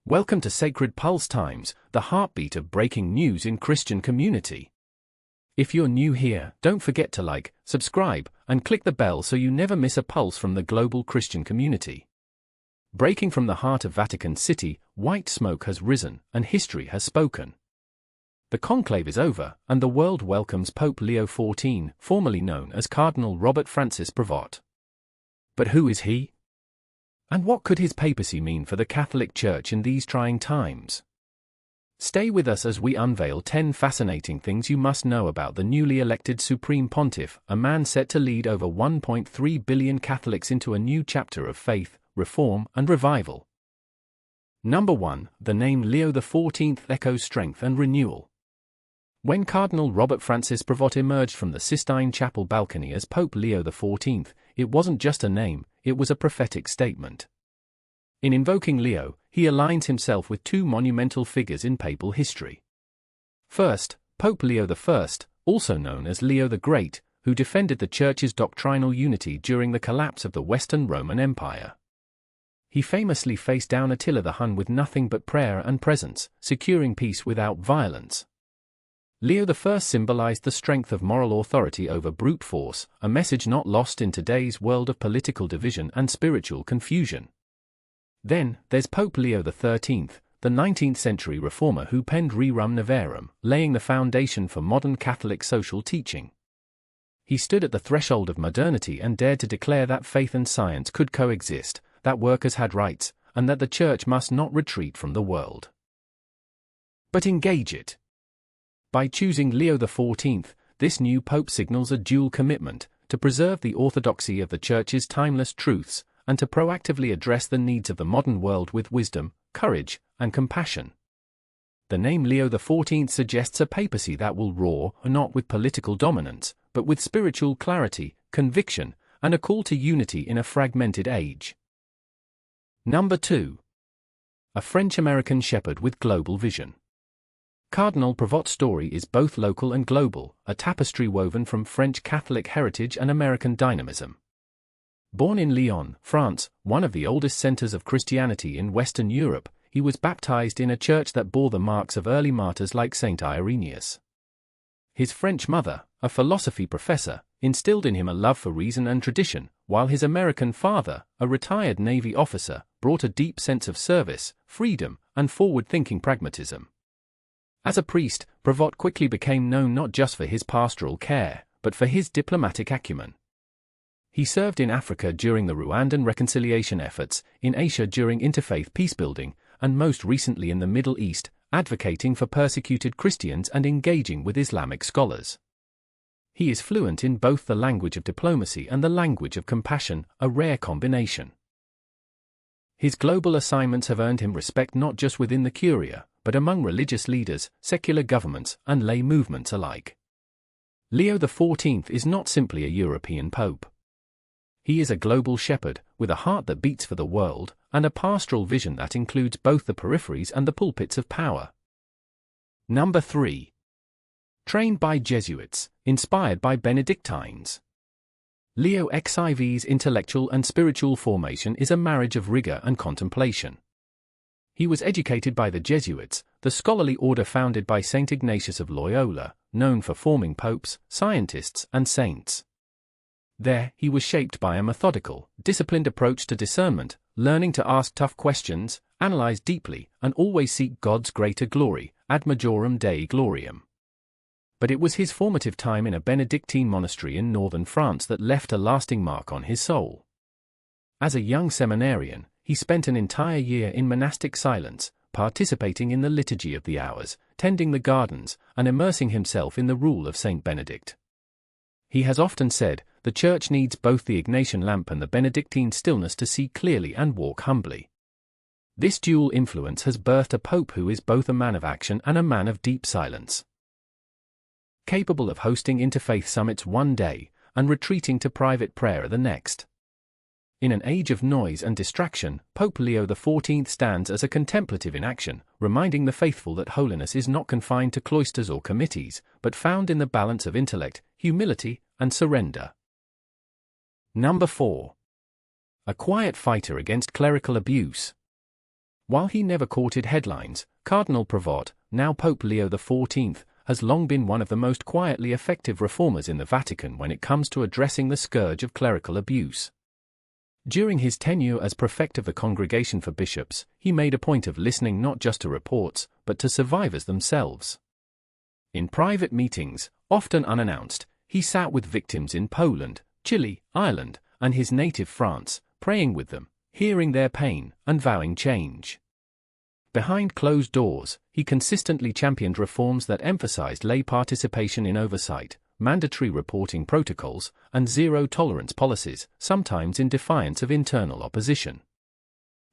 Welcome to Sacred Pulse Times, the heartbeat of breaking news in Christian community. If you're new here, don't forget to like, subscribe, and click the bell so you never miss a pulse from the global Christian community. Breaking from the heart of Vatican City, white smoke has risen, and history has spoken. The conclave is over, and the world welcomes Pope Leo XIV, formerly known as Cardinal Robert Francis Prevost. But who is he? And what could his papacy mean for the Catholic Church in these trying times? Stay with us as we unveil 10 fascinating things you must know about the newly elected Supreme Pontiff, a man set to lead over 1.3 billion Catholics into a new chapter of faith, reform, and revival. Number 1. The name Leo XIV echoes strength and renewal. When Cardinal Robert Francis Prevost emerged from the Sistine Chapel balcony as Pope Leo XIV, it wasn't just a name, it was a prophetic statement. In invoking Leo, he aligns himself with two monumental figures in papal history. First, Pope Leo I, also known as Leo the Great, who defended the Church's doctrinal unity during the collapse of the Western Roman Empire. He famously faced down Attila the Hun with nothing but prayer and presence, securing peace without violence. Leo I symbolized the strength of moral authority over brute force, a message not lost in today's world of political division and spiritual confusion. Then, there's Pope Leo XIII, the 19th-century reformer who penned Rerum Novarum, laying the foundation for modern Catholic social teaching. He stood at the threshold of modernity and dared to declare that faith and science could coexist, that workers had rights, and that the Church must not retreat from the world, but engage it. By choosing Leo XIV, this new pope signals a dual commitment, to preserve the orthodoxy of the Church's timeless truths, and to proactively address the needs of the modern world with wisdom, courage, and compassion. The name Leo XIV suggests a papacy that will roar, not with political dominance, but with spiritual clarity, conviction, and a call to unity in a fragmented age. Number 2. A French-American shepherd with global vision. Cardinal Prevost's story is both local and global, a tapestry woven from French Catholic heritage and American dynamism. Born in Lyon, France, one of the oldest centers of Christianity in Western Europe, he was baptized in a church that bore the marks of early martyrs like Saint Irenaeus. His French mother, a philosophy professor, instilled in him a love for reason and tradition, while his American father, a retired Navy officer, brought a deep sense of service, freedom, and forward-thinking pragmatism. As a priest, Prevost quickly became known not just for his pastoral care, but for his diplomatic acumen. He served in Africa during the Rwandan reconciliation efforts, in Asia during interfaith peacebuilding, and most recently in the Middle East, advocating for persecuted Christians and engaging with Islamic scholars. He is fluent in both the language of diplomacy and the language of compassion, a rare combination. His global assignments have earned him respect not just within the Curia, but among religious leaders, secular governments, and lay movements alike. Leo XIV is not simply a European pope. He is a global shepherd, with a heart that beats for the world, and a pastoral vision that includes both the peripheries and the pulpits of power. Number 3. Trained by Jesuits, inspired by Benedictines. Leo XIV's intellectual and spiritual formation is a marriage of rigor and contemplation. He was educated by the Jesuits, the scholarly order founded by Saint Ignatius of Loyola, known for forming popes, scientists, and saints. There, he was shaped by a methodical, disciplined approach to discernment, learning to ask tough questions, analyze deeply, and always seek God's greater glory, ad majorem Dei gloriam. But it was his formative time in a Benedictine monastery in northern France that left a lasting mark on his soul. As a young seminarian, he spent an entire year in monastic silence, participating in the Liturgy of the Hours, tending the gardens, and immersing himself in the rule of Saint Benedict. He has often said, the Church needs both the Ignatian lamp and the Benedictine stillness to see clearly and walk humbly. This dual influence has birthed a pope who is both a man of action and a man of deep silence. Capable of hosting interfaith summits one day, and retreating to private prayer the next. In an age of noise and distraction, Pope Leo XIV stands as a contemplative in action, reminding the faithful that holiness is not confined to cloisters or committees, but found in the balance of intellect, humility, and surrender. Number 4. A quiet fighter against clerical abuse. While he never courted headlines, Cardinal Prevost, now Pope Leo XIV, has long been one of the most quietly effective reformers in the Vatican when it comes to addressing the scourge of clerical abuse. During his tenure as prefect of the Congregation for Bishops, he made a point of listening not just to reports, but to survivors themselves. In private meetings, often unannounced, he sat with victims in Poland, Chile, Ireland, and his native France, praying with them, hearing their pain, and vowing change. Behind closed doors, he consistently championed reforms that emphasized lay participation in oversight, mandatory reporting protocols, and zero-tolerance policies, sometimes in defiance of internal opposition.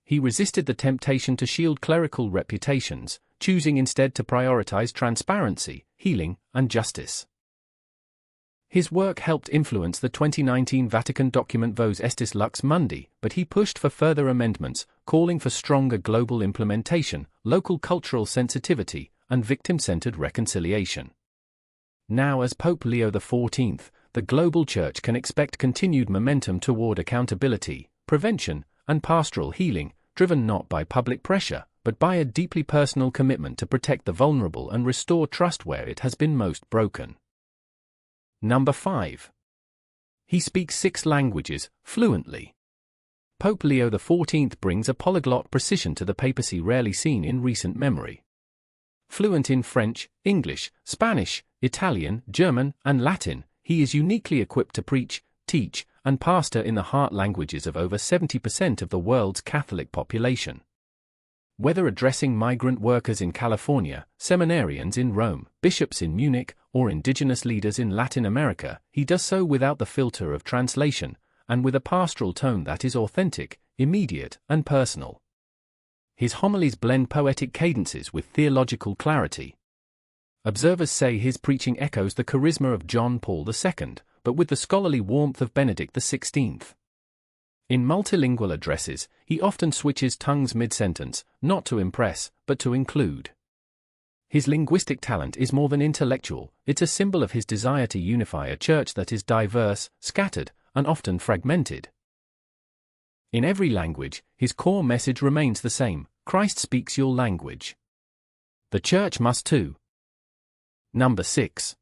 He resisted the temptation to shield clerical reputations, choosing instead to prioritize transparency, healing, and justice. His work helped influence the 2019 Vatican document Vos Estis Lux Mundi, but he pushed for further amendments, calling for stronger global implementation, local cultural sensitivity, and victim-centered reconciliation. Now as Pope Leo XIV, the global Church can expect continued momentum toward accountability, prevention, and pastoral healing, driven not by public pressure, but by a deeply personal commitment to protect the vulnerable and restore trust where it has been most broken. Number 5. He speaks 6 languages, fluently. Pope Leo XIV brings a polyglot precision to the papacy rarely seen in recent memory. Fluent in French, English, Spanish, Italian, German, and Latin, he is uniquely equipped to preach, teach, and pastor in the heart languages of over 70% of the world's Catholic population. Whether addressing migrant workers in California, seminarians in Rome, bishops in Munich, or indigenous leaders in Latin America, he does so without the filter of translation, and with a pastoral tone that is authentic, immediate, and personal. His homilies blend poetic cadences with theological clarity. Observers say his preaching echoes the charisma of John Paul II, but with the scholarly warmth of Benedict XVI. In multilingual addresses, he often switches tongues mid-sentence, not to impress, but to include. His linguistic talent is more than intellectual, it's a symbol of his desire to unify a church that is diverse, scattered, and often fragmented. In every language, his core message remains the same: Christ speaks your language. The Church must too. Number 6.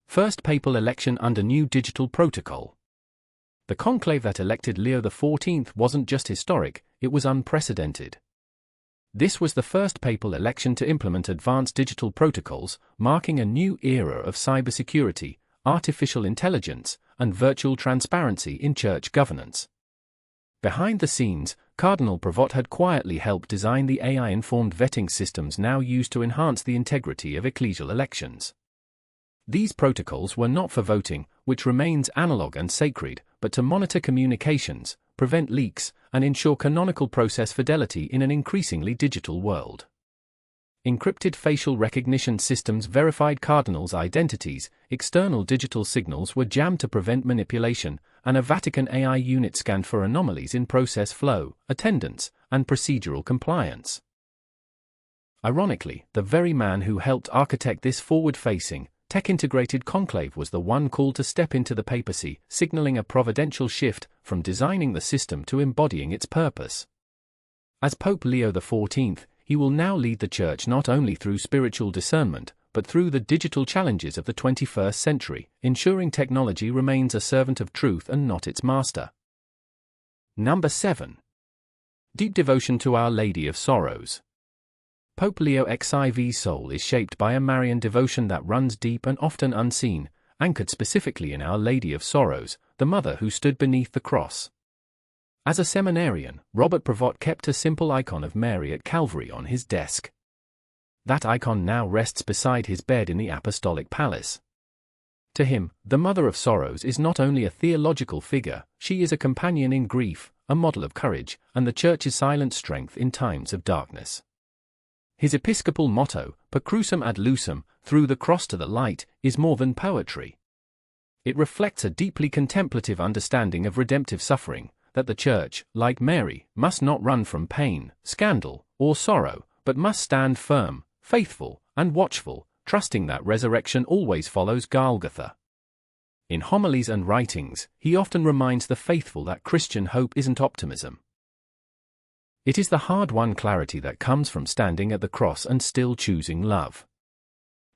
First papal election under new digital protocol. The conclave that elected Leo XIV wasn't just historic, it was unprecedented. This was the first papal election to implement advanced digital protocols, marking a new era of cybersecurity, artificial intelligence, and virtual transparency in church governance. Behind the scenes, Cardinal Prevost had quietly helped design the AI-informed vetting systems now used to enhance the integrity of ecclesial elections. These protocols were not for voting, which remains analog and sacred, but to monitor communications, prevent leaks, and ensure canonical process fidelity in an increasingly digital world. Encrypted facial recognition systems verified cardinals' identities, external digital signals were jammed to prevent manipulation, and a Vatican AI unit scanned for anomalies in process flow, attendance, and procedural compliance. Ironically, the very man who helped architect this forward-facing, tech-integrated conclave was the one called to step into the papacy, signaling a providential shift from designing the system to embodying its purpose. As Pope Leo XIV, he will now lead the Church not only through spiritual discernment, but through the digital challenges of the 21st century, ensuring technology remains a servant of truth and not its master. Number 7. Deep devotion to Our Lady of Sorrows. Pope Leo XIV's soul is shaped by a Marian devotion that runs deep and often unseen, anchored specifically in Our Lady of Sorrows, the mother who stood beneath the cross. As a seminarian, Robert Prevost kept a simple icon of Mary at Calvary on his desk. That icon now rests beside his bed in the Apostolic Palace. To him, the Mother of Sorrows is not only a theological figure, she is a companion in grief, a model of courage, and the Church's silent strength in times of darkness. His episcopal motto, Per crucem ad lucem, through the cross to the light, is more than poetry. It reflects a deeply contemplative understanding of redemptive suffering, that the Church, like Mary, must not run from pain, scandal, or sorrow, but must stand firm, faithful, and watchful, trusting that resurrection always follows Golgotha. In homilies and writings, he often reminds the faithful that Christian hope isn't optimism. It is the hard-won clarity that comes from standing at the cross and still choosing love.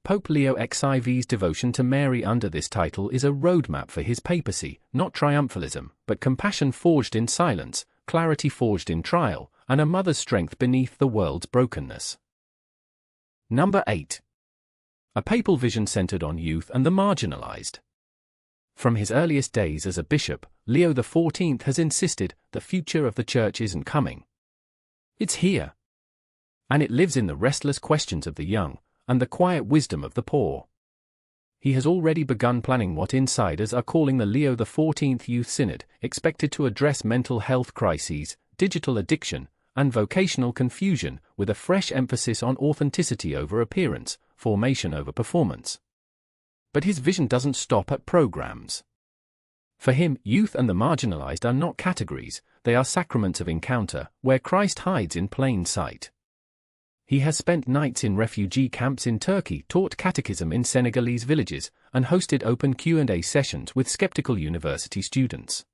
Pope Leo XIV's devotion to Mary under this title is a roadmap for his papacy, not triumphalism, but compassion forged in silence, clarity forged in trial, and a mother's strength beneath the world's brokenness. Number 8. A papal vision centered on youth and the marginalized. From his earliest days as a bishop, Leo XIV has insisted the future of the Church isn't coming. It's here. And it lives in the restless questions of the young and the quiet wisdom of the poor. He has already begun planning what insiders are calling the Leo XIV Youth Synod, expected to address mental health crises, digital addiction, and vocational confusion, with a fresh emphasis on authenticity over appearance, formation over performance. But his vision doesn't stop at programs. For him, youth and the marginalized are not categories, they are sacraments of encounter, where Christ hides in plain sight. He has spent nights in refugee camps in Turkey, taught catechism in Senegalese villages, and hosted open Q&A sessions with skeptical university students.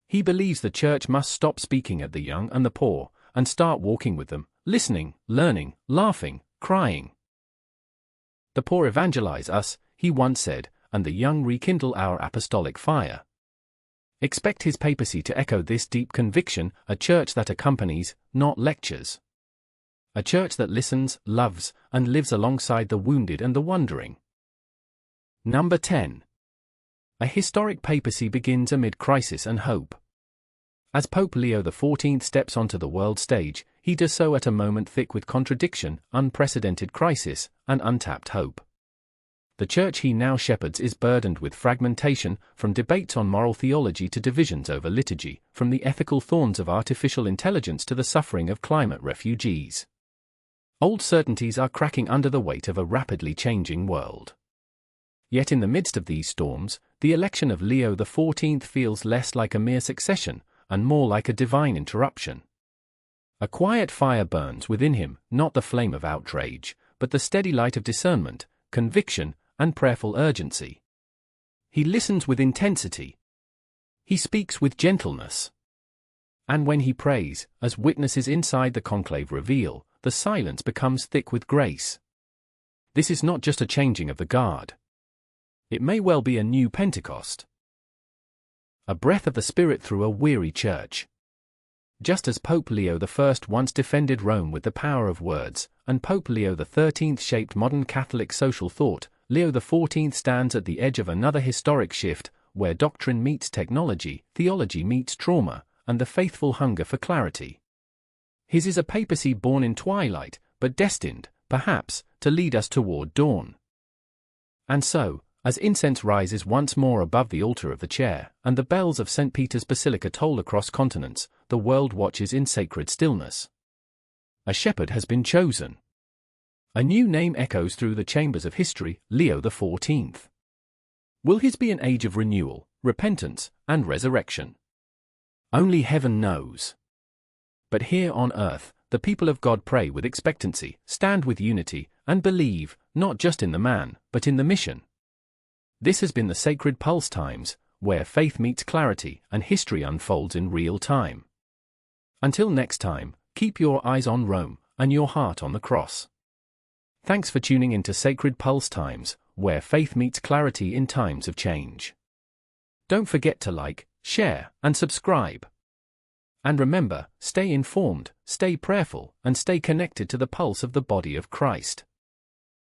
He believes the Church must stop speaking at the young and the poor, and start walking with them, listening, learning, laughing, crying. The poor evangelize us, he once said, and the young rekindle our apostolic fire. Expect his papacy to echo this deep conviction, a church that accompanies, not lectures. A church that listens, loves, and lives alongside the wounded and the wandering. Number 10. A historic papacy begins amid crisis and hope. As Pope Leo XIV steps onto the world stage, he does so at a moment thick with contradiction, unprecedented crisis, and untapped hope. The Church he now shepherds is burdened with fragmentation, from debates on moral theology to divisions over liturgy, from the ethical thorns of artificial intelligence to the suffering of climate refugees. Old certainties are cracking under the weight of a rapidly changing world. Yet in the midst of these storms, the election of Leo XIV feels less like a mere succession, and more like a divine interruption. A quiet fire burns within him, not the flame of outrage, but the steady light of discernment, conviction, and prayerful urgency. He listens with intensity. He speaks with gentleness. And when he prays, as witnesses inside the conclave reveal, the silence becomes thick with grace. This is not just a changing of the guard. It may well be a new Pentecost. A breath of the Spirit through a weary church. Just as Pope Leo I once defended Rome with the power of words, and Pope Leo XIII shaped modern Catholic social thought, Leo XIV stands at the edge of another historic shift, where doctrine meets technology, theology meets trauma, and the faithful hunger for clarity. His is a papacy born in twilight, but destined, perhaps, to lead us toward dawn. And so, as incense rises once more above the altar of the chair, and the bells of St. Peter's Basilica toll across continents, the world watches in sacred stillness. A shepherd has been chosen. A new name echoes through the chambers of history, Leo XIV. Will his be an age of renewal, repentance, and resurrection? Only heaven knows. But here on earth, the people of God pray with expectancy, stand with unity, and believe, not just in the man, but in the mission. This has been the Sacred Pulse Times, where faith meets clarity and history unfolds in real time. Until next time, keep your eyes on Rome and your heart on the cross. Thanks for tuning into Sacred Pulse Times, where faith meets clarity in times of change. Don't forget to like, share, and subscribe. And remember, stay informed, stay prayerful, and stay connected to the pulse of the body of Christ.